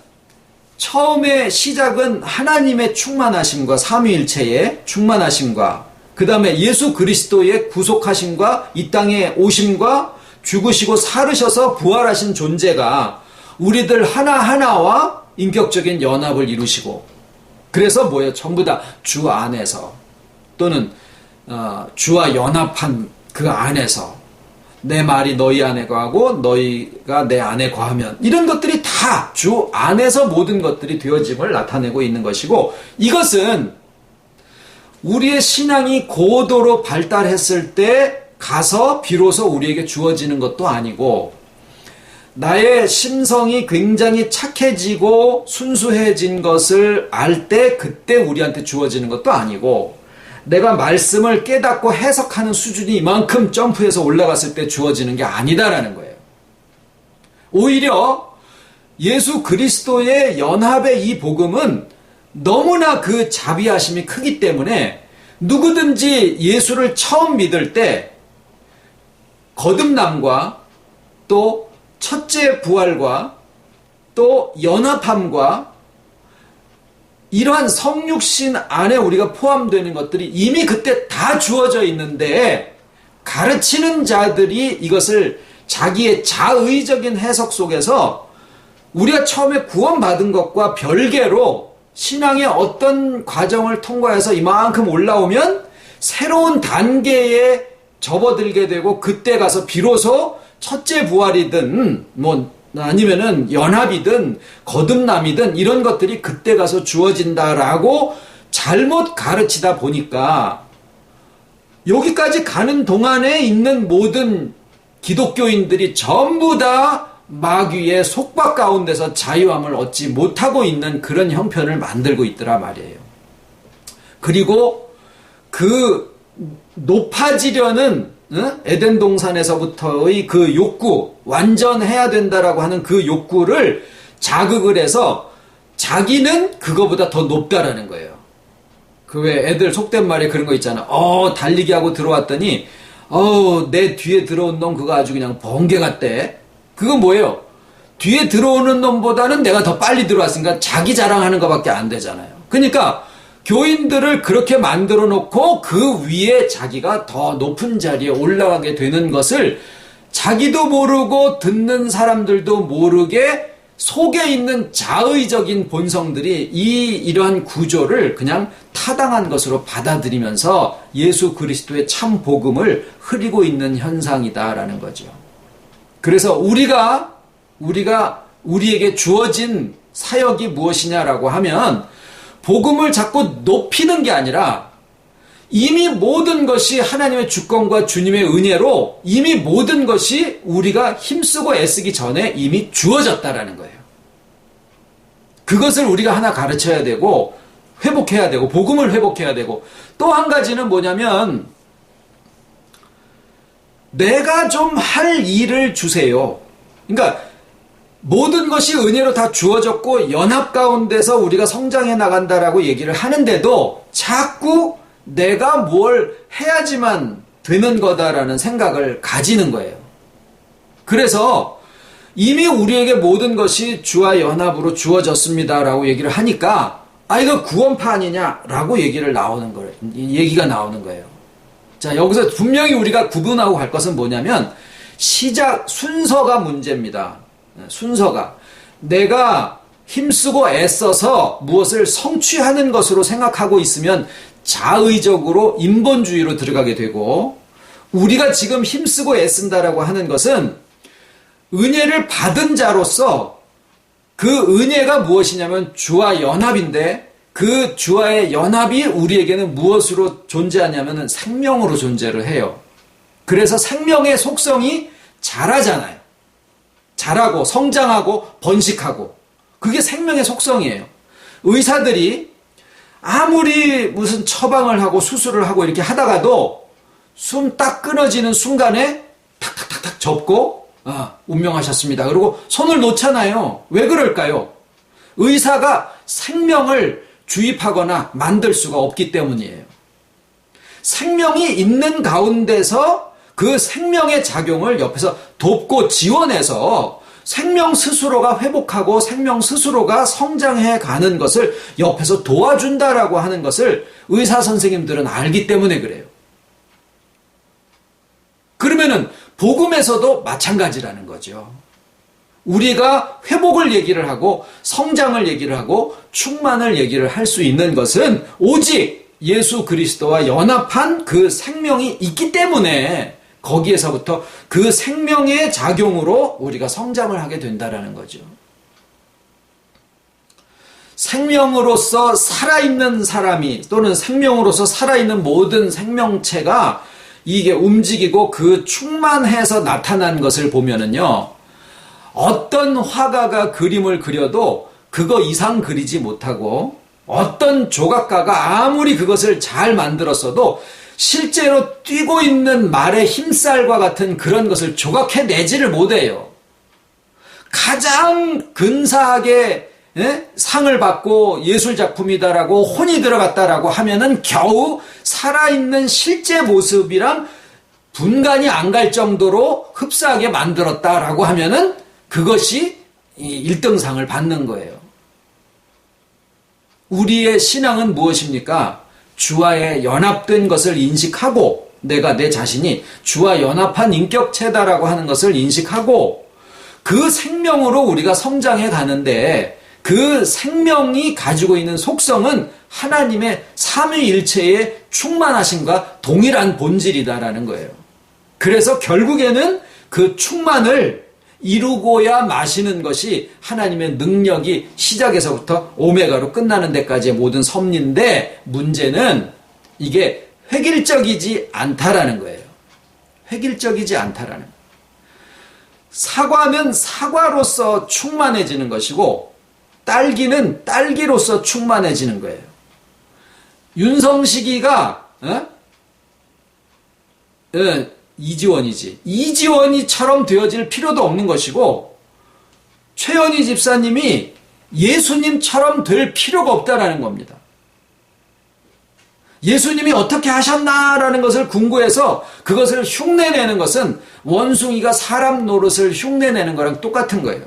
처음에 시작은 하나님의 충만하심과 삼위일체의 충만하심과 그 다음에 예수 그리스도의 구속하심과 이 땅에 오심과 죽으시고 살으셔서 부활하신 존재가 우리들 하나하나와 인격적인 연합을 이루시고 그래서 뭐예요? 전부 다 주 안에서 또는 주와 연합한 그 안에서 내 말이 너희 안에 거하고 너희가 내 안에 거하면 이런 것들이 다 주 안에서 모든 것들이 되어짐을 나타내고 있는 것이고 이것은 우리의 신앙이 고도로 발달했을 때 가서 비로소 우리에게 주어지는 것도 아니고 나의 심성이 굉장히 착해지고 순수해진 것을 알 때 그때 우리한테 주어지는 것도 아니고 내가 말씀을 깨닫고 해석하는 수준이 이만큼 점프해서 올라갔을 때 주어지는 게 아니다라는 거예요. 오히려 예수 그리스도의 연합의 이 복음은 너무나 그 자비하심이 크기 때문에 누구든지 예수를 처음 믿을 때 거듭남과 또 첫째 부활과 또 연합함과 이러한 성육신 안에 우리가 포함되는 것들이 이미 그때 다 주어져 있는데 가르치는 자들이 이것을 자기의 자의적인 해석 속에서 우리가 처음에 구원받은 것과 별개로 신앙의 어떤 과정을 통과해서 이만큼 올라오면 새로운 단계에 접어들게 되고 그때 가서 비로소 첫째 부활이든 뭐 아니면은 연합이든 거듭남이든 이런 것들이 그때 가서 주어진다라고 잘못 가르치다 보니까 여기까지 가는 동안에 있는 모든 기독교인들이 전부 다 마귀의 속박 가운데서 자유함을 얻지 못하고 있는 그런 형편을 만들고 있더라 말이에요. 그리고 그 높아지려는 에덴 동산에서부터의 그 욕구, 완전해야 된다라고 하는 그 욕구를 자극을 해서 자기는 그거보다 더 높다라는 거예요. 그 왜 애들 속된 말에 그런 거 있잖아. 달리기 하고 들어왔더니 내 뒤에 들어온 놈 그거 아주 그냥 번개 같대. 그건 뭐예요? 뒤에 들어오는 놈보다는 내가 더 빨리 들어왔으니까 자기 자랑하는 것밖에 안 되잖아요. 그러니까 교인들을 그렇게 만들어 놓고 그 위에 자기가 더 높은 자리에 올라가게 되는 것을 자기도 모르고 듣는 사람들도 모르게 속에 있는 자의적인 본성들이 이러한 구조를 그냥 타당한 것으로 받아들이면서 예수 그리스도의 참 복음을 흐리고 있는 현상이다라는 거죠. 그래서 우리에게 주어진 사역이 무엇이냐라고 하면 복음을 자꾸 높이는 게 아니라 이미 모든 것이 하나님의 주권과 주님의 은혜로 이미 모든 것이 우리가 힘쓰고 애쓰기 전에 이미 주어졌다라는 거예요. 그것을 우리가 하나 가르쳐야 되고 회복해야 되고 복음을 회복해야 되고 또 한 가지는 뭐냐면 내가 좀 할 일을 주세요. 그러니까 모든 것이 은혜로 다 주어졌고 연합 가운데서 우리가 성장해 나간다라고 얘기를 하는데도 자꾸 내가 뭘 해야지만 되는 거다라는 생각을 가지는 거예요. 그래서 이미 우리에게 모든 것이 주와 연합으로 주어졌습니다라고 얘기를 하니까 이거 구원파 아니냐라고 얘기가 나오는 거예요. 자, 여기서 분명히 우리가 구분하고 갈 것은 뭐냐면 시작 순서가 문제입니다. 순서가 내가 힘쓰고 애써서 무엇을 성취하는 것으로 생각하고 있으면 자의적으로 인본주의로 들어가게 되고, 우리가 지금 힘쓰고 애쓴다라고 하는 것은 은혜를 받은 자로서 그 은혜가 무엇이냐면 주와 연합인데, 그 주와의 연합이 우리에게는 무엇으로 존재하냐면 생명으로 존재를 해요. 그래서 생명의 속성이 자라잖아요. 자라고 성장하고 번식하고, 그게 생명의 속성이에요. 의사들이 아무리 무슨 처방을 하고 수술을 하고 이렇게 하다가도 숨 딱 끊어지는 순간에 탁탁탁탁 접고 운명하셨습니다. 그리고 손을 놓잖아요. 왜 그럴까요? 의사가 생명을 주입하거나 만들 수가 없기 때문이에요. 생명이 있는 가운데서 그 생명의 작용을 옆에서 돕고 지원해서 생명 스스로가 회복하고 생명 스스로가 성장해 가는 것을 옆에서 도와준다라고 하는 것을 의사 선생님들은 알기 때문에 그래요. 그러면은 복음에서도 마찬가지라는 거죠. 우리가 회복을 얘기를 하고 성장을 얘기를 하고 충만을 얘기를 할 수 있는 것은 오직 예수 그리스도와 연합한 그 생명이 있기 때문에 거기에서부터 그 생명의 작용으로 우리가 성장을 하게 된다라는 거죠. 생명으로서 살아있는 사람이 또는 생명으로서 살아있는 모든 생명체가 이게 움직이고 그 충만해서 나타난 것을 보면은요, 어떤 화가가 그림을 그려도 그거 이상 그리지 못하고, 어떤 조각가가 아무리 그것을 잘 만들었어도 실제로 뛰고 있는 말의 힘살과 같은 그런 것을 조각해내지를 못해요. 가장 근사하게 상을 받고 예술작품이다라고 혼이 들어갔다라고 하면은 겨우 살아있는 실제 모습이랑 분간이 안 갈 정도로 흡사하게 만들었다라고 하면은 그것이 1등상을 받는 거예요. 우리의 신앙은 무엇입니까? 주와의 연합된 것을 인식하고, 내가 내 자신이 주와 연합한 인격체다라고 하는 것을 인식하고, 그 생명으로 우리가 성장해 가는데 그 생명이 가지고 있는 속성은 하나님의 삼위일체의 충만하심과 동일한 본질이다라는 거예요. 그래서 결국에는 그 충만을 이루고야 마시는 것이 하나님의 능력이 시작에서부터 오메가로 끝나는 데까지의 모든 섭리인데, 문제는 이게 획일적이지 않다라는 거예요. 획일적이지 않다라는 거예요. 사과는 사과로서 충만해지는 것이고 딸기는 딸기로서 충만해지는 거예요. 윤성식이가 이지원이지. 이지원이처럼 되어질 필요도 없는 것이고, 최연희 집사님이 예수님처럼 될 필요가 없다라는 겁니다. 예수님이 어떻게 하셨나라는 것을 궁구해서 그것을 흉내내는 것은 원숭이가 사람 노릇을 흉내내는 거랑 똑같은 거예요.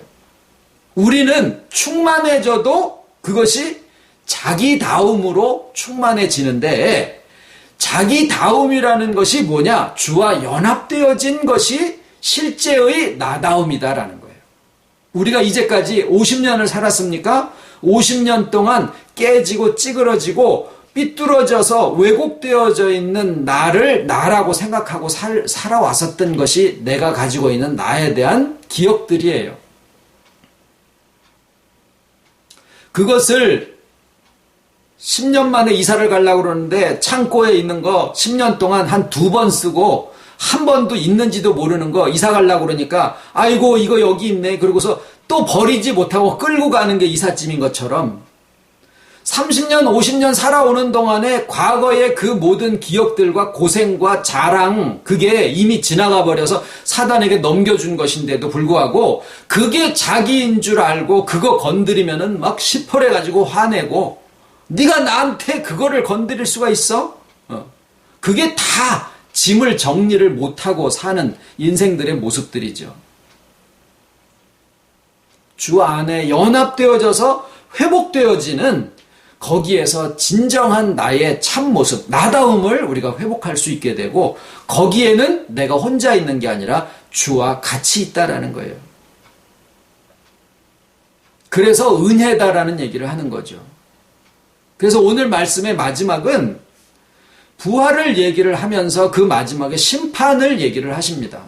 우리는 충만해져도 그것이 자기다움으로 충만해지는데, 자기다움이라는 것이 뭐냐? 주와 연합되어진 것이 실제의 나다움이다라는 거예요. 우리가 이제까지 50년을 살았습니까? 50년 동안 깨지고 찌그러지고 삐뚤어져서 왜곡되어져 있는 나를 나라고 생각하고 살아왔었던 것이 내가 가지고 있는 나에 대한 기억들이에요. 그것을 10년 만에 이사를 가려고 그러는데 창고에 있는 거 10년 동안 한 2번 쓰고 한 번도 있는지도 모르는 거 이사 가려고 그러니까 아이고 이거 여기 있네, 그러고서 또 버리지 못하고 끌고 가는 게 이삿짐인 것처럼 30년, 50년 살아오는 동안에 과거의 그 모든 기억들과 고생과 자랑, 그게 이미 지나가 버려서 사단에게 넘겨준 것인데도 불구하고 그게 자기인 줄 알고 그거 건드리면은 막 시퍼래가지고 화내고, 네가 나한테 그거를 건드릴 수가 있어? 그게 다 짐을 정리를 못하고 사는 인생들의 모습들이죠. 주 안에 연합되어져서 회복되어지는 거기에서 진정한 나의 참모습, 나다움을 우리가 회복할 수 있게 되고, 거기에는 내가 혼자 있는 게 아니라 주와 같이 있다라는 거예요. 그래서 은혜다라는 얘기를 하는 거죠. 그래서 오늘 말씀의 마지막은 부활을 얘기를 하면서 그 마지막에 심판을 얘기를 하십니다.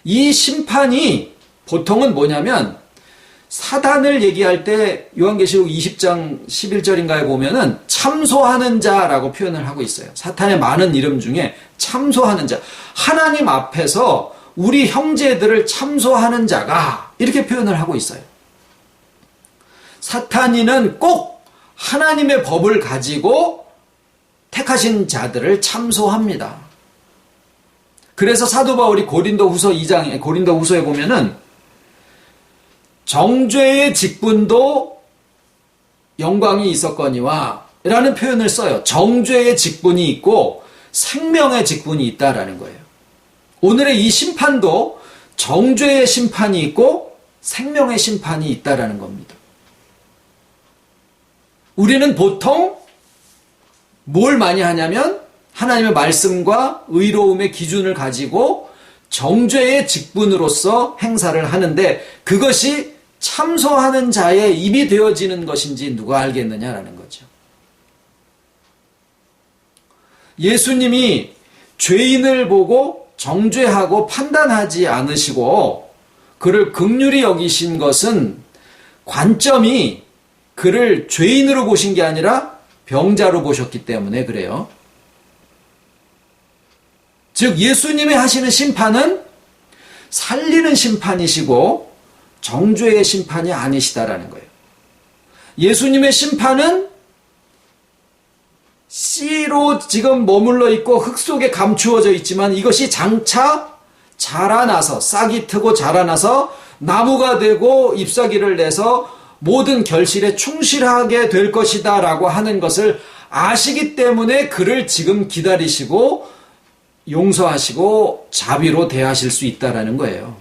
이 심판이 보통은 뭐냐면, 사단을 얘기할 때 요한계시록 20장 11절인가에 보면은 참소하는 자라고 표현을 하고 있어요. 사탄의 많은 이름 중에 참소하는 자, 하나님 앞에서 우리 형제들을 참소하는 자가, 이렇게 표현을 하고 있어요. 사탄이는 꼭 하나님의 법을 가지고 택하신 자들을 참소합니다. 그래서 사도 바울이 고린도후서 2장에, 고린도후서에 보면은 정죄의 직분도 영광이 있었거니와 라는 표현을 써요. 정죄의 직분이 있고 생명의 직분이 있다라는 거예요. 오늘의 이 심판도 정죄의 심판이 있고 생명의 심판이 있다라는 겁니다. 우리는 보통 뭘 많이 하냐면 하나님의 말씀과 의로움의 기준을 가지고 정죄의 직분으로서 행사를 하는데, 그것이 참소하는 자의 입이 되어지는 것인지 누가 알겠느냐라는 거죠. 예수님이 죄인을 보고 정죄하고 판단하지 않으시고 그를 긍휼히 여기신 것은 관점이 그를 죄인으로 보신 게 아니라 병자로 보셨기 때문에 그래요. 즉 예수님이 하시는 심판은 살리는 심판이시고 정죄의 심판이 아니시다라는 거예요. 예수님의 심판은 씨로 지금 머물러 있고 흙 속에 감추어져 있지만 이것이 장차 자라나서, 싹이 트고 자라나서 나무가 되고 잎사귀를 내서 모든 결실에 충실하게 될 것이다 라고 하는 것을 아시기 때문에 그를 지금 기다리시고 용서하시고 자비로 대하실 수 있다라는 거예요.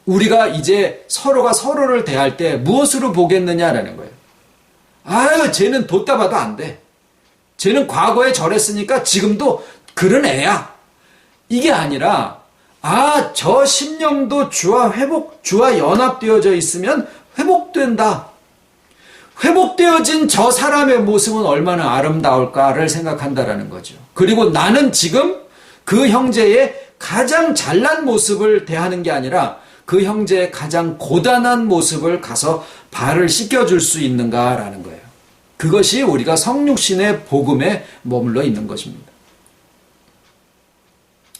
우리가 이제 서로가 서로를 대할 때 무엇으로 보겠느냐라는 거예요. 아유, 쟤는 뒀다 봐도 안 돼. 쟤는 과거에 저랬으니까 지금도 그런 애야. 이게 아니라, 아, 저 심령도 주와 연합되어져 있으면 회복된다. 회복되어진 저 사람의 모습은 얼마나 아름다울까를 생각한다라는 거죠. 그리고 나는 지금 그 형제의 가장 잘난 모습을 대하는 게 아니라 그 형제의 가장 고단한 모습을 가서 발을 씻겨줄 수 있는가라는 거예요. 그것이 우리가 성육신의 복음에 머물러 있는 것입니다.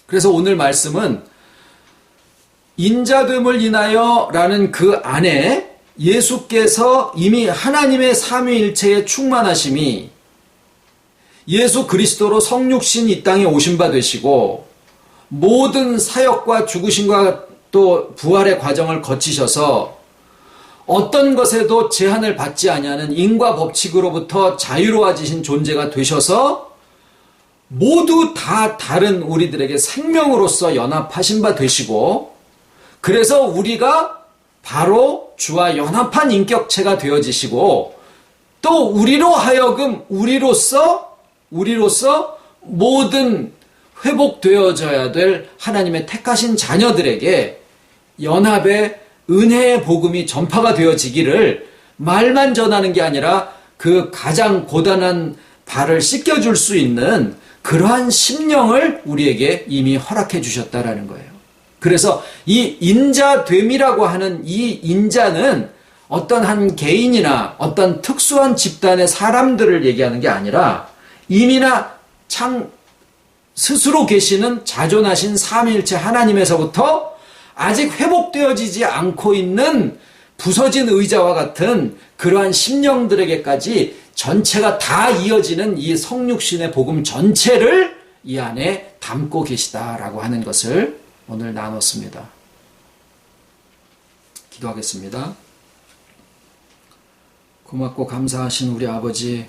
그래서 오늘 말씀은 인자됨을 인하여 라는 그 안에 예수께서 이미 하나님의 삼위일체의 충만하심이 예수 그리스도로 성육신 이 땅에 오신 바 되시고 모든 사역과 죽으심과 또 부활의 과정을 거치셔서 어떤 것에도 제한을 받지 아니하는 인과 법칙으로부터 자유로워지신 존재가 되셔서 모두 다 다른 우리들에게 생명으로서 연합하신 바 되시고, 그래서 우리가 바로 주와 연합한 인격체가 되어지시고 또 우리로 하여금 우리로서 모든 회복되어져야 될 하나님의 택하신 자녀들에게 연합의 은혜의 복음이 전파가 되어지기를 말만 전하는 게 아니라 그 가장 고단한 발을 씻겨줄 수 있는 그러한 심령을 우리에게 이미 허락해 주셨다라는 거예요. 그래서 이 인자됨이라고 하는 이 인자는 어떤 한 개인이나 어떤 특수한 집단의 사람들을 얘기하는 게 아니라 이미나 스스로 계시는 자존하신 삼위일체 하나님에서부터 아직 회복되어지지 않고 있는 부서진 의자와 같은 그러한 심령들에게까지 전체가 다 이어지는 이 성육신의 복음 전체를 이 안에 담고 계시다라고 하는 것을 오늘 나눴습니다. 기도하겠습니다. 고맙고 감사하신 우리 아버지,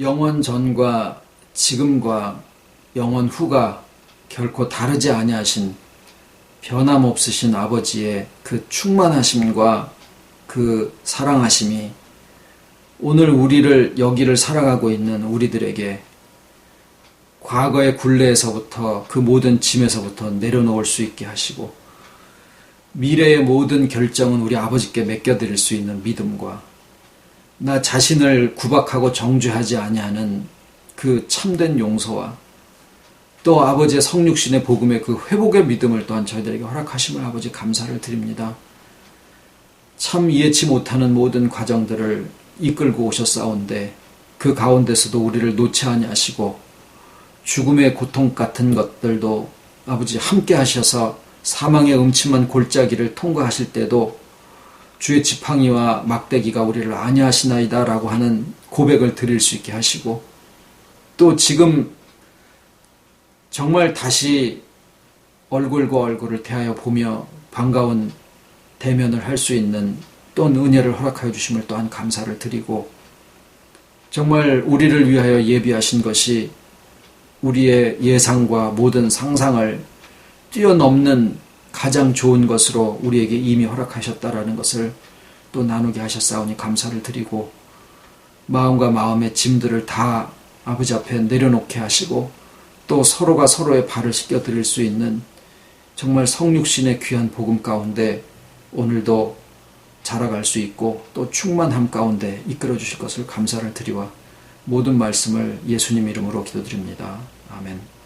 영원 전과 지금과 영원 후가 결코 다르지 아니하신 변함없으신 아버지의 그 충만하심과 그 사랑하심이 오늘 우리를 여기를 살아가고 있는 우리들에게 과거의 굴레에서부터 그 모든 짐에서부터 내려놓을 수 있게 하시고 미래의 모든 결정은 우리 아버지께 맡겨드릴 수 있는 믿음과 나 자신을 구박하고 정죄하지 아니하는 그 참된 용서와 또 아버지의 성육신의 복음의 그 회복의 믿음을 또한 저희들에게 허락하심을 아버지 감사를 드립니다. 참 이해치 못하는 모든 과정들을 이끌고 오셨사온데 그 가운데서도 우리를 놓지 아니하시고 죽음의 고통 같은 것들도 아버지 함께 하셔서 사망의 음침한 골짜기를 통과하실 때도 주의 지팡이와 막대기가 우리를 안위하시나이다 라고 하는 고백을 드릴 수 있게 하시고 또 지금 정말 다시 얼굴과 얼굴을 대하여 보며 반가운 대면을 할 수 있는 또 은혜를 허락하여 주심을 또한 감사를 드리고 정말 우리를 위하여 예비하신 것이 우리의 예상과 모든 상상을 뛰어넘는 가장 좋은 것으로 우리에게 이미 허락하셨다라는 것을 또 나누게 하셨사오니 감사를 드리고 마음과 마음의 짐들을 다 아버지 앞에 내려놓게 하시고 또 서로가 서로의 발을 씻겨드릴 수 있는 정말 성육신의 귀한 복음 가운데 오늘도 자라갈 수 있고 또 충만함 가운데 이끌어 주실 것을 감사를 드리와 모든 말씀을 예수님 이름으로 기도드립니다. 아멘.